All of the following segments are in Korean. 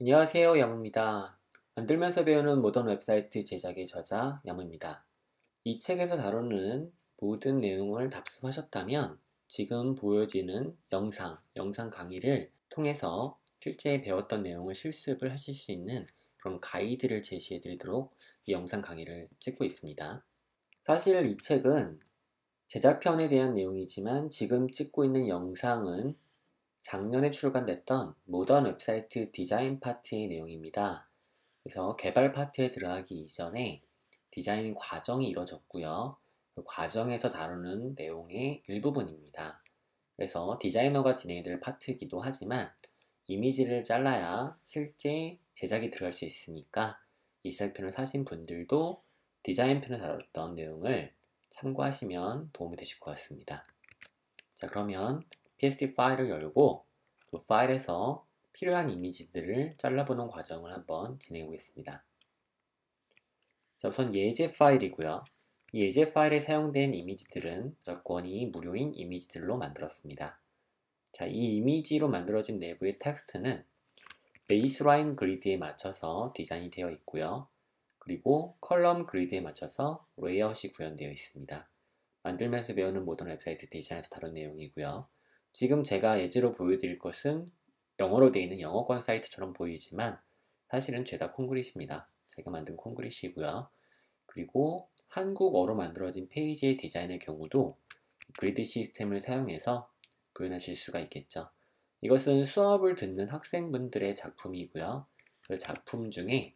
안녕하세요, 야무입니다. 만들면서 배우는 모던 웹사이트 제작의 저자 야무입니다. 이 책에서 다루는 모든 내용을 답습하셨다면 지금 보여지는 영상 강의를 통해서 실제 배웠던 내용을 실습을 하실 수 있는 그런 가이드를 제시해 드리도록 이 영상 강의를 찍고 있습니다. 사실 이 책은 제작편에 대한 내용이지만 지금 찍고 있는 영상은 작년에 출간됐던 모던 웹사이트 디자인 파트의 내용입니다. 그래서 개발 파트에 들어가기 이전에 디자인 과정이 이루어졌고요. 그 과정에서 다루는 내용의 일부분입니다. 그래서 디자이너가 진행해야 될 파트이기도 하지만 이미지를 잘라야 실제 제작이 들어갈 수 있으니까 이 제작편을 사신 분들도 디자인편을 다뤘던 내용을 참고하시면 도움이 되실 것 같습니다. 자, 그러면 PSD 파일을 열고 그 파일에서 필요한 이미지들을 잘라보는 과정을 한번 진행해 보겠습니다. 자, 우선 예제 파일이고요. 이 예제 파일에 사용된 이미지들은 저작권이 무료인 이미지들로 만들었습니다. 자, 이 이미지로 만들어진 내부의 텍스트는 베이스라인 그리드에 맞춰서 디자인이 되어 있고요. 그리고 컬럼 그리드에 맞춰서 레이아웃이 구현되어 있습니다. 만들면서 배우는 모던 웹사이트 디자인에서 다룬 내용이고요. 지금 제가 예제로 보여드릴 것은 영어로 되어 있는 영어권 사이트처럼 보이지만 사실은 죄다 콩그리시입니다. 제가 만든 콩그리시고요. 그리고 한국어로 만들어진 페이지의 디자인의 경우도 그리드 시스템을 사용해서 구현하실 수가 있겠죠. 이것은 수업을 듣는 학생분들의 작품이고요. 그 작품 중에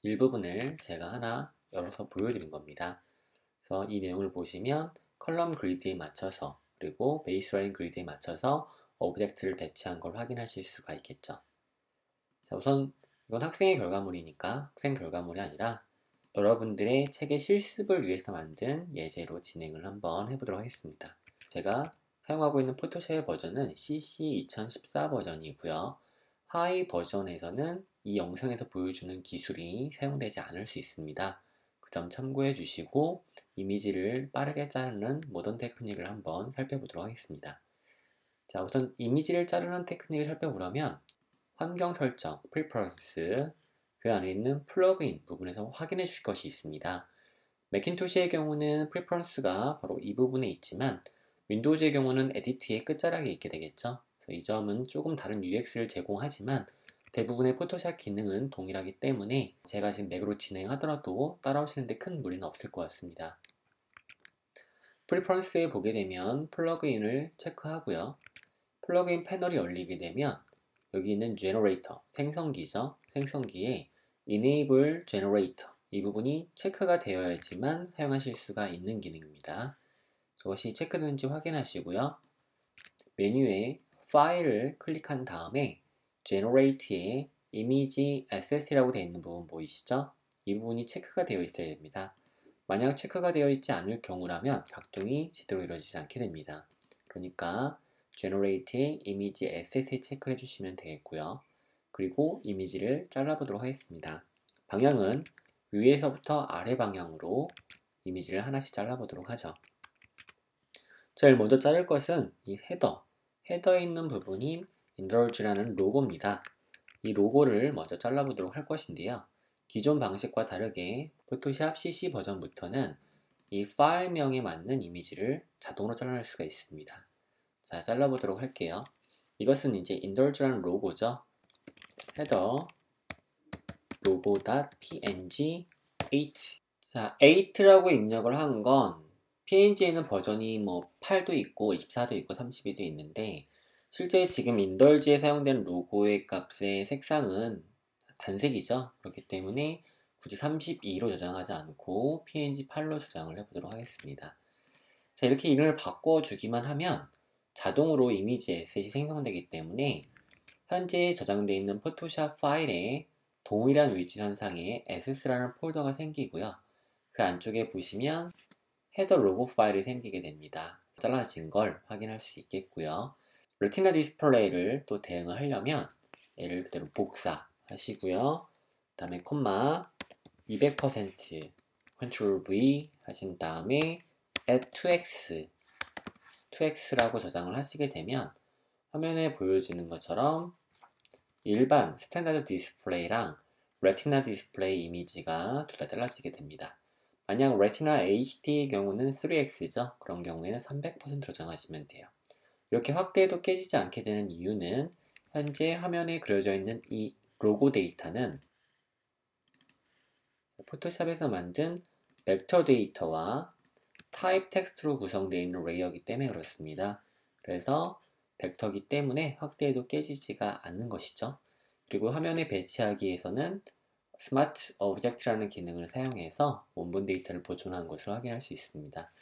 일부분을 제가 하나 열어서 보여드린 겁니다. 그래서 이 내용을 보시면 컬럼 그리드에 맞춰서 그리고 베이스라인 그리드에 맞춰서 오브젝트를 배치한 걸 확인하실 수가 있겠죠. 자, 우선 이건 학생의 결과물이니까 학생 결과물이 아니라 여러분들의 책의 실습을 위해서 만든 예제로 진행을 한번 해보도록 하겠습니다. 제가 사용하고 있는 포토샵의 버전은 CC 2014 버전이고요. 하이 버전에서는 이 영상에서 보여주는 기술이 사용되지 않을 수 있습니다. 그 점 참고해 주시고 이미지를 빠르게 자르는 모던 테크닉을 한번 살펴보도록 하겠습니다. 자, 우선 이미지를 자르는 테크닉을 살펴보려면 환경 설정, 프리퍼런스, 그 안에 있는 플러그인 부분에서 확인해 주실 것이 있습니다. 매cin토시의 경우는 프리퍼런스가 바로 이 부분에 있지만 윈도우즈의 경우는 에디트의 끝자락에 있게 되겠죠. 그래서 이 점은 조금 다른 UX를 제공하지만 대부분의 포토샵 기능은 동일하기 때문에 제가 지금 맥으로 진행하더라도 따라오시는데 큰 무리는 없을 것 같습니다. 프리퍼런스에 보게 되면 플러그인을 체크하고요. 플러그인 패널이 열리게 되면 여기 있는 Generator, 생성기죠. 생성기에 Enable Generator 이 부분이 체크가 되어야지만 사용하실 수가 있는 기능입니다. 저것이 체크되는지 확인하시고요. 메뉴에 파일을 클릭한 다음에 Generate의 이미지 Asset이라고 되어 있는 부분 보이시죠? 이 부분이 체크가 되어 있어야 됩니다. 만약 체크가 되어 있지 않을 경우라면 작동이 제대로 이루어지지 않게 됩니다. 그러니까 Generate의 이미지 Asset을 체크해 주시면 되겠고요. 그리고 이미지를 잘라보도록 하겠습니다. 방향은 위에서부터 아래 방향으로 이미지를 하나씩 잘라보도록 하죠. 제일 먼저 자를 것은 이 헤더에 있는 부분인 indulge라는 로고입니다. 이 로고를 먼저 잘라보도록 할 것인데요. 기존 방식과 다르게 포토샵 CC 버전부터는 이 파일명에 맞는 이미지를 자동으로 잘라낼 수가 있습니다. 자, 잘라보도록 할게요. 이것은 이제 indulge라는 로고죠. 헤더 logo.png 8. 자, 8라고 입력을 한 건 png에는 버전이 뭐 8도 있고 24도 있고 32도 있는데 실제 지금 인덜지에 사용된 로고의 값의 색상은 단색이죠. 그렇기 때문에 굳이 32로 저장하지 않고 png8로 저장을 해보도록 하겠습니다. 자, 이렇게 이름을 바꿔주기만 하면 자동으로 이미지 에셋이 생성되기 때문에 현재 저장되어 있는 포토샵 파일에 동일한 위치선상에 ass라는 폴더가 생기고요. 그 안쪽에 보시면 헤더 로고 파일이 생기게 됩니다. 잘라진 걸 확인할 수 있겠고요. 레티나 디스플레이를 또 대응을 하려면 얘를 그대로 복사하시고요. 그 다음에 콤마 200% Ctrl V 하신 다음에 add 2x라고 저장을 하시게 되면 화면에 보여지는 것처럼 일반 스탠다드 디스플레이랑 레티나 디스플레이 이미지가 둘 다 잘라지게 됩니다. 만약 레티나 HD의 경우는 3X죠. 그런 경우에는 300%로 정하시면 돼요. 이렇게 확대해도 깨지지 않게 되는 이유는 현재 화면에 그려져 있는 이 로고 데이터는 포토샵에서 만든 벡터 데이터와 타입 텍스트로 구성되어 있는 레이어이기 때문에 그렇습니다. 그래서 벡터이기 때문에 확대해도 깨지지가 않는 것이죠. 그리고 화면에 배치하기 위해서는 스마트 오브젝트라는 기능을 사용해서 원본 데이터를 보존한 것을 확인할 수 있습니다.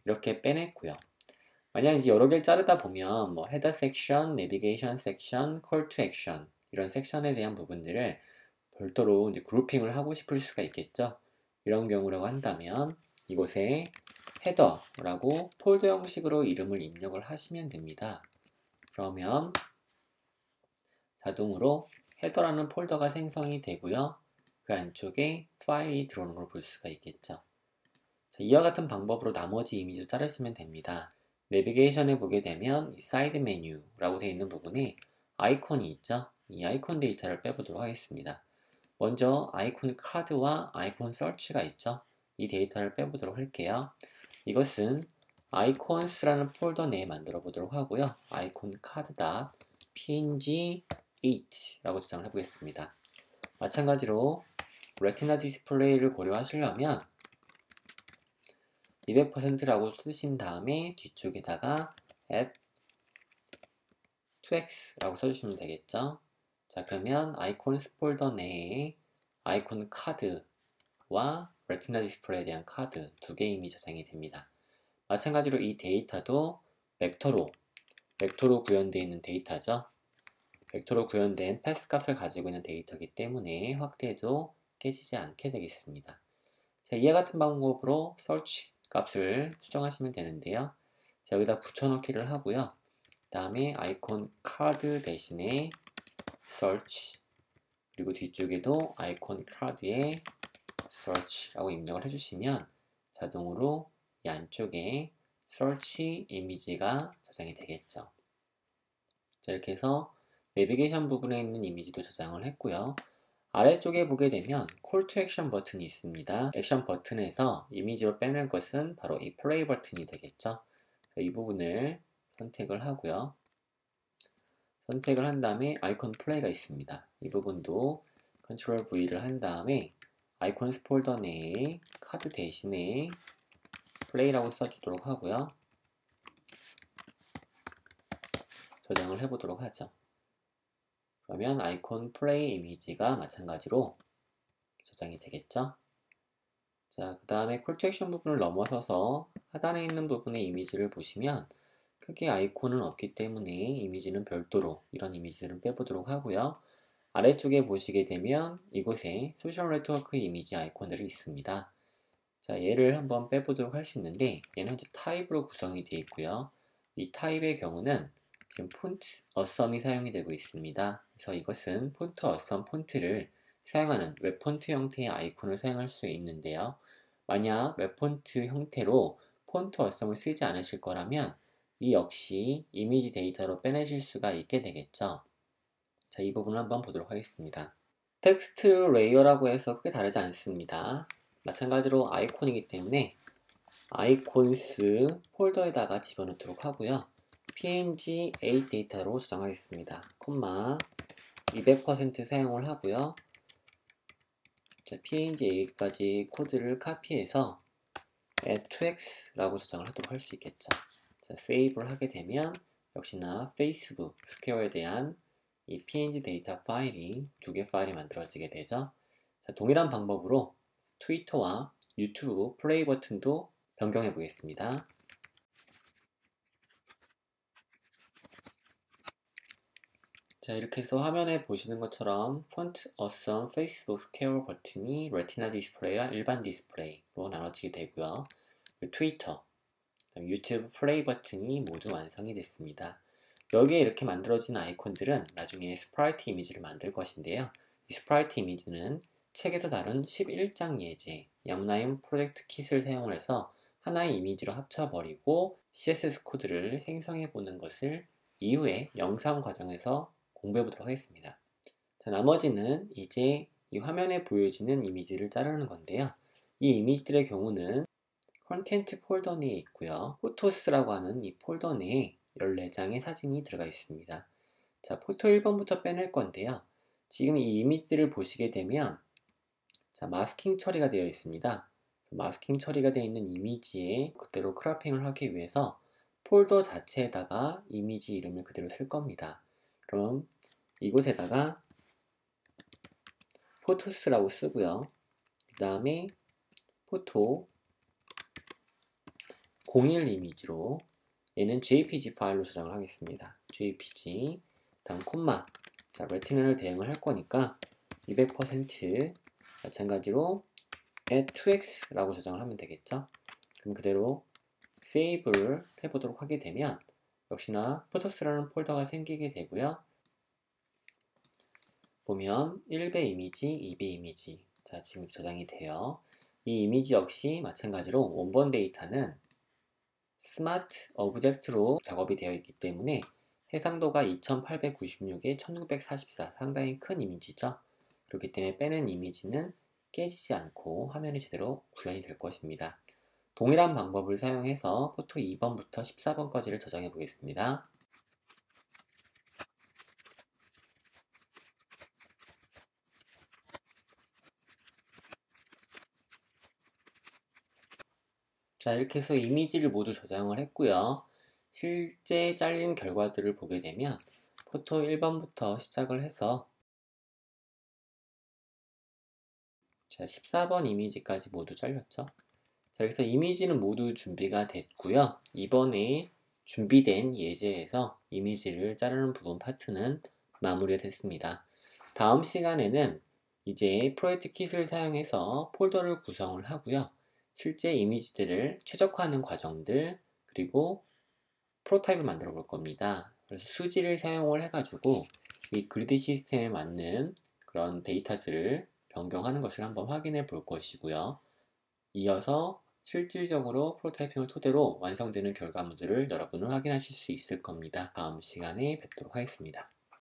이렇게 빼냈고요. 만약 이제 여러 개를 자르다 보면 뭐 헤더 섹션, 내비게이션 섹션, 콜 투 액션 이런 섹션에 대한 부분들을 별도로 이제 그룹핑을 하고 싶을 수가 있겠죠. 이런 경우라고 한다면 이곳에 헤더라고 폴더 형식으로 이름을 입력을 하시면 됩니다. 그러면 자동으로 헤더라는 폴더가 생성이 되고요. 그 안쪽에 파일이 들어오는 걸 볼 수가 있겠죠. 자, 이와 같은 방법으로 나머지 이미지도 자르시면 됩니다. 내비게이션에 보게 되면 이 사이드 메뉴라고 되어 있는 부분에 아이콘이 있죠. 이 아이콘 데이터를 빼보도록 하겠습니다. 먼저 아이콘 카드와 아이콘 서치가 있죠. 이 데이터를 빼보도록 할게요. 이것은 아이콘스라는 폴더 내에 만들어 보도록 하고요. 아이콘 카드.png8라고 저장을 해보겠습니다. 마찬가지로 레티나 디스플레이를 고려하시려면 200%라고 쓰신 다음에 뒤쪽에다가 add 2x라고 써주시면 되겠죠. 자, 그러면 아이콘스 폴더 내에 아이콘 카드와 레티나 디스플레이에 대한 카드 두 개 이미 저장이 됩니다. 마찬가지로 이 데이터도 벡터로 구현되어 있는 데이터죠. 벡터로 구현된 패스 값을 가지고 있는 데이터이기 때문에 확대해도 깨지지 않게 되겠습니다. 자, 이와 같은 방법으로 search 값을 수정하시면 되는데요. 자, 여기다 붙여넣기를 하고요. 그 다음에 아이콘 카드 대신에 search 그리고 뒤쪽에도 아이콘 카드에 search라고 입력을 해주시면 자동으로 이 안쪽에 search 이미지가 저장이 되겠죠. 자, 이렇게 해서 내비게이션 부분에 있는 이미지도 저장을 했고요. 아래쪽에 보게 되면 콜 투 액션 버튼이 있습니다. 액션 버튼에서 이미지로 빼낼 것은 바로 이 플레이 버튼이 되겠죠. 이 부분을 선택을 하고요. 선택을 한 다음에 아이콘 플레이가 있습니다. 이 부분도 컨트롤 V를 한 다음에 아이콘스 폴더 내에 카드 대신에 플레이라고 써주도록 하고요. 저장을 해보도록 하죠. 그러면 아이콘 플레이 이미지가 마찬가지로 저장이 되겠죠. 자, 그 다음에 콜 투 액션 부분을 넘어서서 하단에 있는 부분의 이미지를 보시면 크게 아이콘은 없기 때문에 이미지는 별도로 이런 이미지들을 빼보도록 하고요. 아래쪽에 보시게 되면 이곳에 소셜 네트워크 이미지 아이콘들이 있습니다. 자, 얘를 한번 빼보도록 할 수 있는데 얘는 현재 타입으로 구성이 되어 있고요. 이 타입의 경우는 지금 폰트 어썸이 사용이 되고 있습니다. 그래서 이것은 폰트 어썸 폰트를 사용하는 웹폰트 형태의 아이콘을 사용할 수 있는데요. 만약 웹폰트 형태로 폰트 어썸을 쓰지 않으실 거라면 이 역시 이미지 데이터로 빼내실 수가 있게 되겠죠. 자, 이 부분을 한번 보도록 하겠습니다. 텍스트 레이어라고 해서 크게 다르지 않습니다. 마찬가지로 아이콘이기 때문에 아이콘스 폴더에다가 집어넣도록 하고요. png8 데이터로 저장하겠습니다. 콤마 200% 사용을 하고요. png8까지 코드를 카피해서 add 2x라고 저장을 하도록 할 수 있겠죠. 자, 세이브를 하게 되면 역시나 페이스북 스퀘어에 대한 이 png 데이터 파일이 두 개 파일이 만들어지게 되죠. 자, 동일한 방법으로 트위터와 유튜브 플레이 버튼도 변경해 보겠습니다. 자, 이렇게 해서 화면에 보시는 것처럼 폰트 어썸 페이스북 스퀘어 버튼이 레티나 디스플레이와 일반 디스플레이로 나눠지게 되고요. 트위터, 유튜브 플레이 버튼이 모두 완성이 됐습니다. 여기에 이렇게 만들어진 아이콘들은 나중에 스프라이트 이미지를 만들 것인데요. 이 스프라이트 이미지는 책에서 다룬 11장 예제, 얌나임 프로젝트 킷을 사용해서 하나의 이미지로 합쳐버리고 CSS 코드를 생성해 보는 것을 이후에 영상 과정에서 공부해 보도록 하겠습니다. 자, 나머지는 이제 이 화면에 보여지는 이미지를 자르는 건데요. 이 이미지들의 경우는 컨텐트 폴더 내에 있고요. 포토스라고 하는 이 폴더 내에 14장의 사진이 들어가 있습니다. 자, 포토 1번부터 빼낼 건데요. 지금 이 이미지들을 보시게 되면 자, 마스킹 처리가 되어 있습니다. 마스킹 처리가 되어 있는 이미지에 그대로 크로핑을 하기 위해서 폴더 자체에다가 이미지 이름을 그대로 쓸 겁니다. 그럼 이곳에다가 포토스라고 쓰고요. 그 다음에 포토 01 이미지로 얘는 JPG 파일로 저장을 하겠습니다. JPG 다음 콤마 자, 레티널 대응을 할 거니까 200% 마찬가지로 at 2x 라고 저장을 하면 되겠죠. 그럼 그대로 세이브를 해보도록 하게 되면 역시나 포토스라는 폴더가 생기게 되고요. 보면 1배 이미지, 2배 이미지 자, 지금 저장이 돼요. 이 이미지 역시 마찬가지로 원본 데이터는 스마트 오브젝트로 작업이 되어 있기 때문에 해상도가 2896에 1644 상당히 큰 이미지죠. 그렇기 때문에 빼는 이미지는 깨지지 않고 화면이 제대로 구현이 될 것입니다. 동일한 방법을 사용해서 포토 2번부터 14번까지를 저장해 보겠습니다. 자, 이렇게 해서 이미지를 모두 저장을 했고요. 실제 잘린 결과들을 보게 되면 포토 1번부터 시작을 해서 자, 14번 이미지까지 모두 잘렸죠. 자, 여기서 이미지는 모두 준비가 됐고요. 이번에 준비된 예제에서 이미지를 자르는 부분 파트는 마무리가 됐습니다. 다음 시간에는 이제 프로젝트 킷을 사용해서 폴더를 구성을 하고요. 실제 이미지들을 최적화하는 과정들 그리고 프로타입을 만들어 볼 겁니다. 그래서 수지를 사용을 해가지고 이 그리드 시스템에 맞는 그런 데이터들을 변경하는 것을 한번 확인해 볼 것이고요. 이어서 실질적으로 프로타이핑을 토대로 완성되는 결과물들을 여러분은 확인하실 수 있을 겁니다. 다음 시간에 뵙도록 하겠습니다.